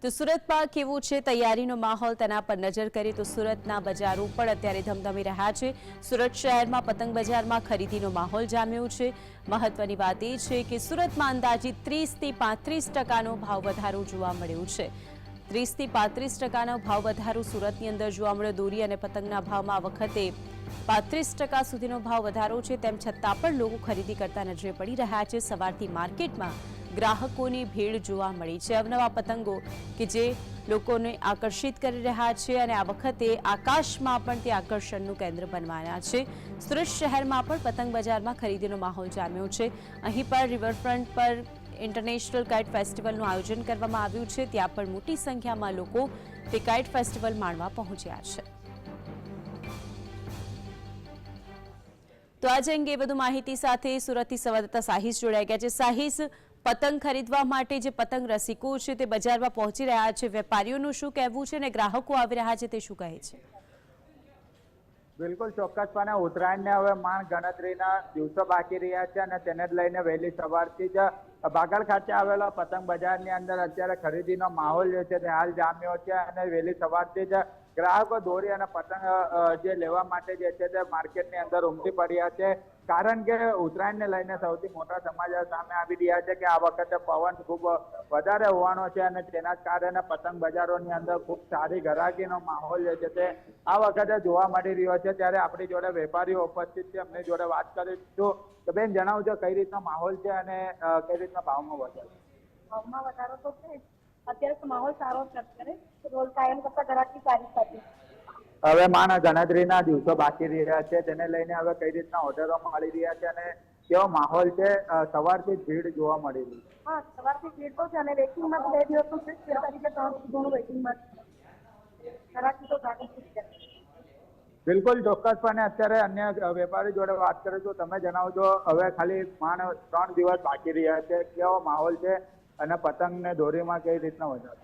તો સુરતમાં કેવું છે તૈયારીનો માહોલ, તેના પર નજર કરીએ તો સુરતના બજારો પણ અત્યારે ધમધમી રહ્યા છે। સુરત શહેરમાં પતંગ બજારમાં ખરીદીનો માહોલ જામ્યો છે। મહત્વની વાત એ છે કે સુરતમાં અંદાજિત 30 થી 35% ભાવ વધારો જોવા મળ્યો છે। 30 થી 35% ભાવ વધારો સુરતની અંદર જોવા મળ્યો। દોરી અને પતંગના ભાવમાં આ વખતે 35% સુધીનો ભાવ વધારો છે। તેમ છતાં પણ લોકો ખરીદી કરતા નજરે પડી રહ્યા છે। સવારથી માર્કેટમાં ગ્રાહકોની ભીડ જોવા મળી છે। અવનવા પતંગો કે જે લોકોને આકર્ષિત કરી રહ્યા છે અને આ વખતે આકાશમાં પણ તે આકર્ષણનું કેન્દ્ર બનવાના છે। સુરત શહેરમાં પણ પતંગ બજારમાં ખરીદીનો માહોલ જામ્યો છે। અહીં પણ રિવરફ્રન્ટ પર ઇન્ટરનેશનલ કાઇટ ફેસ્ટિવલનું આયોજન કરવામાં આવ્યું છે। ત્યાં પણ મોટી સંખ્યામાં લોકો તે કાઇટ ફેસ્ટિવલ માણવા પહોંચ્યા છે। તો આજે અંગે વધુ માહિતી સાથે સુરતથી સંવાદદાતા સાહિસ જોડાઈ ગયા છે। સાહિસ, પતંગ ખરીદવા માટે જે પતંગ રસિકો છે તે બજારમાં પહોંચી રહ્યા છે, વેપારીઓનું શું કહેવું છે અને ગ્રાહકો આવી રહ્યા છે તે શું કહે છે? બિલકુલ ચોક્કસપણે ઉત્તરાયણને હવે માંડ ગણતરીના દિવસો બાકી રહ્યા છે અને તેને જ લઈને વહેલી સવારથી જ બાગલ ખાતે આવેલા પતંગ બજારની અંદર અત્યારે ખરીદીનો માહોલ જે છે તે હાલ જામ્યો છે અને વહેલી સવારથી જ ગ્રાહકો દોરી અને પતંગ જે લેવા માટે જે છે તે માર્કેટની અંદર ઉમટી પડ્યા છે। કારણ કે ઉત્તરાયણને લઈને સૌથી મોટા સમાચાર સામે આવી રહ્યા છે કે આ વખતે પવન ખૂબ વધારે હોવાનો છે અને તેના જ કારણે પતંગ બજારોની અંદર ખૂબ સારી ગરાકીનો માહોલ જે છે તે આ વખતે જોવા મળી રહ્યો છે। ત્યારે આપણી જોડે વેપારીઓ ઉપસ્થિત છે, એમની જોડે વાત કરીશું। તો બેન, જણાવજો કઈ રીતનો માહોલ છે અને કઈ રીતના ભાવમાં વધારો તો છે। અત્યારે તો માહોલ સારો છે। અત્યારે રોજ કાયમ કરતા ગ્રાહકી સારી થતી। હવે માંડ ગણતરીના દિવસો બાકી રહ્યા છે, તેને લઈને હવે કઈ રીતના ઓર્ડરો મળી રહ્યા છે અને કેવો માહોલ છે? સવારથી ભીડ જોવા મળી રહી છે। હા, સવારથી ભીડ તો છે અને વેટિંગમાં તો 2 દિવસનું છે। 13 તારીખે 3 સુધીનું વેટિંગમાં છે। ગ્રાહકી તો ઘણી છે। બિલકુલ ચોક્કસપણે અત્યારે અન્ય વેપારી જોડે વાત કરીશું। તમે જણાવજો, હવે ખાલી માંડ 3 દિવસ બાકી રહ્યા છે, કેવો માહોલ છે અને પતંગ ને દોરીમાં કઈ રીતના વધારો?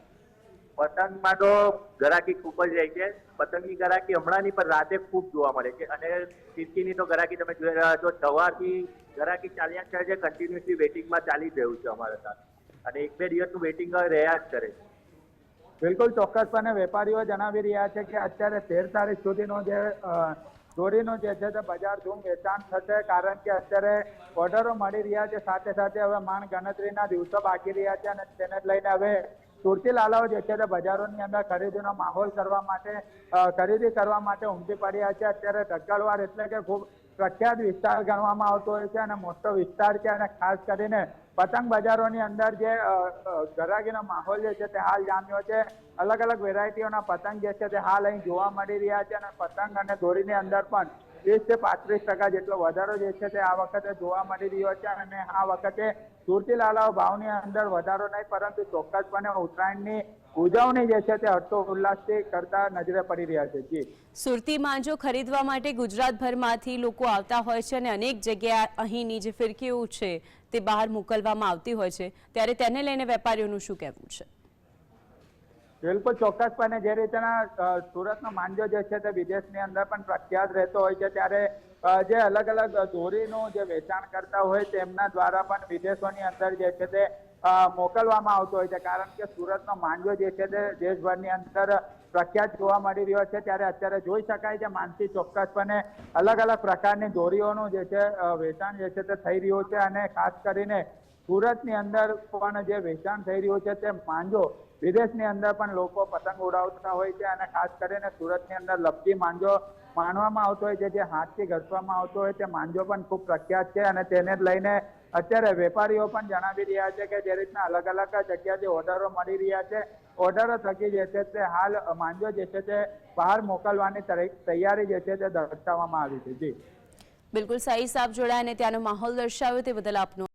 પતંગમાં તો ગરાકી ખૂબ જ જાય છે। પતંગની ગરાકી હમણાંની પણ રાતે ખૂબ જોવા મળે છે અને ફિરકીની તો ગરાકી તમે જોઈ રહ્યા છો, સવારથી ગરાકી ચાલ્યા કરે છે, કન્ટિન્યુઅસલી વેટિંગમાં ચાલી રહ્યું છે અમારા સાથે અને 1-2 દિવસનું વેટિંગ રહ્યા જ કરે છે। બિલકુલ ચોક્કસપણે વેપારીઓ જણાવી રહ્યા છે કે અત્યારે 13 તારીખ સુધીનો જે દોરીનું જે છે તે બજાર ધૂમ વેચાણ થશે, કારણ કે અત્યારે ઓર્ડરો મળી રહ્યા છે। સાથે સાથે હવે માંડ ગણતરીના દિવસો બાકી રહ્યા છે અને તેને જ લઈને હવે સુરતી લાલાઓ જે છે તે બજારોની અંદર ખરીદીનો માહોલ કરવા માટે ખરીદી કરવા માટે ઉમટી પડ્યા છે। અત્યારે ઢક્કલવાડ એટલે કે ખૂબ પ્રખ્યાત વિસ્તાર ગણવામાં આવતો હોય છે અને મોટો વિસ્તાર છે અને ખાસ કરીને પતંગ બજારોની અંદર જે ગરાગીનો માહોલ જે છે તે હાલ જામ્યો છે। અલગ અલગ વેરાયટીઓના પતંગ જે છે તે હાલ અહીં જોવા મળી રહ્યા છે અને પતંગ અને દોરીની અંદર પણ 30 થી 35% જેટલો વધારો જે છે તે આ વખતે જોવા મળી રહ્યો છે અને આ વખતે સુરતી લાલાઓ ભાવની અંદર વધારો નહીં, પરંતુ ચોક્કસપણે ઉત્તરાયણની ઉજવણી જે છે તે હર્ષો ઉલ્લાસથી કરતા નજરે પડી રહ્યા છે। જી, સુરતી માંજો ખરીદવા માટે ગુજરાતભરમાંથી લોકો આવતા હોય છે અને અનેક જગ્યાએ અહીંની જે ફિરકીઓ છે તે બહાર મોકલવામાં આવતી હોય છે, ત્યારે તેને લઈને વેપારીઓનું શું કહેવું છે? બિલકુલ ચોક્કસપણે જે રીતના સુરતનો માંજો જે છે તે વિદેશની અંદર પણ પ્રખ્યાત રહેતો હોય છે, ત્યારે જે અલગ અલગ દોરીનું જે વેચાણ કરતા હોય તેમના દ્વારા પણ વિદેશોની અંદર જે છે તે મોકલવામાં આવતો હોય છે, કારણ કે સુરતનો માંજો જે છે તે દેશભરની અંદર પ્રખ્યાત જોવા મળી રહ્યો છે। ત્યારે અત્યારે જોઈ શકાય છે માંડથી ચોક્કસપણે અલગ અલગ પ્રકારની દોરીઓનું જે છે વેચાણ જે છે તે થઈ રહ્યું છે અને ખાસ કરીને સુરતની અંદર પણ જે વેચાણ થઈ રહ્યું છે તે માંજો વિદેશની અંદર પણ લોકો પતંગ ઉડાવતા હોય છે અને ખાસ કરીને સુરતની અંદર લપકી માંજો માનવામાં આવતો હોય છે, જે હાથથી ઘસવામાં આવતો હોય તે માંજો પણ ખૂબ પ્રખ્યાત છે અને તેને જ લઈને અત્યારે વેપારીઓ પણ જણાવી રહ્યા છે કે જે રીતના અલગ અલગ જગ્યાથી ઓર્ડરો મળી રહ્યા છે, ઓર્ડરો થકી જે છે તે હાલ માંજો જે છે તે બહાર મોકલવાની તૈયારી જે છે તે દર્શાવવામાં આવી છે। જી, બિલકુલ સાહિસ, આપ જોડાયા અને ત્યાંનો માહોલ દર્શાવ્યો તે બદલ આપનો